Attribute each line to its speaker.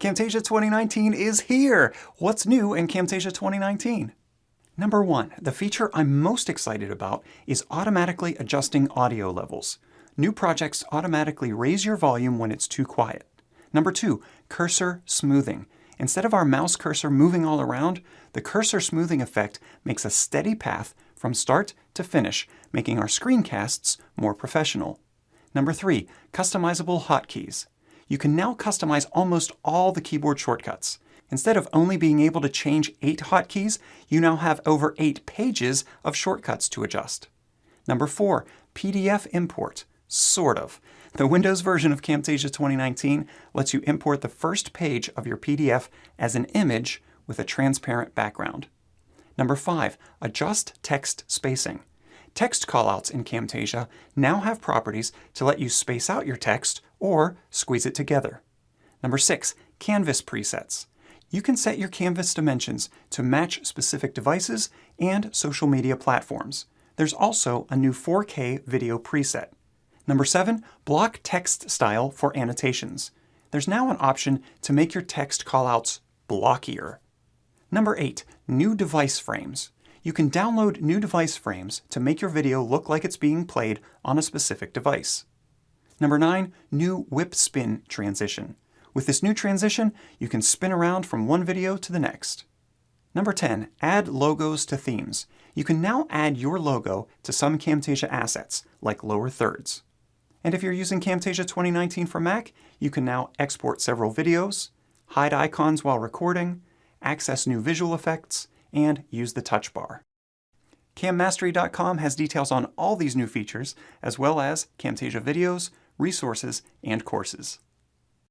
Speaker 1: Camtasia 2019 is here! What's new in Camtasia 2019? Number 1, the feature I'm most excited about is automatically adjusting audio levels. New projects automatically raise your volume when it's too quiet. Number 2, cursor smoothing. Instead of our mouse cursor moving all around, the cursor smoothing effect makes a steady path from start to finish, making our screencasts more professional. Number 3, customizable hotkeys. You can now customize almost all the keyboard shortcuts. Instead of only being able to change 8 hotkeys, you now have over 8 pages of shortcuts to adjust. Number 4, PDF import. Sort of. The Windows version of Camtasia 2019 lets you import the first page of your PDF as an image with a transparent background. Number 5, adjust text spacing. Text callouts in Camtasia now have properties to let you space out your text or squeeze it together. Number 6, canvas presets. You can set your canvas dimensions to match specific devices and social media platforms. There's also a new 4K video preset. Number 7, block text style for annotations. There's now an option to make your text callouts blockier. Number 8, new device frames. You can download new device frames to make your video look like it's being played on a specific device. Number 9, new whip spin transition. With this new transition, you can spin around from one video to the next. Number 10, add logos to themes. You can now add your logo to some Camtasia assets, like lower thirds. And if you're using Camtasia 2019 for Mac, you can now export several videos, hide icons while recording, access new visual effects, and use the touch bar. CamMastery.com has details on all these new features, as well as Camtasia videos, resources, and courses.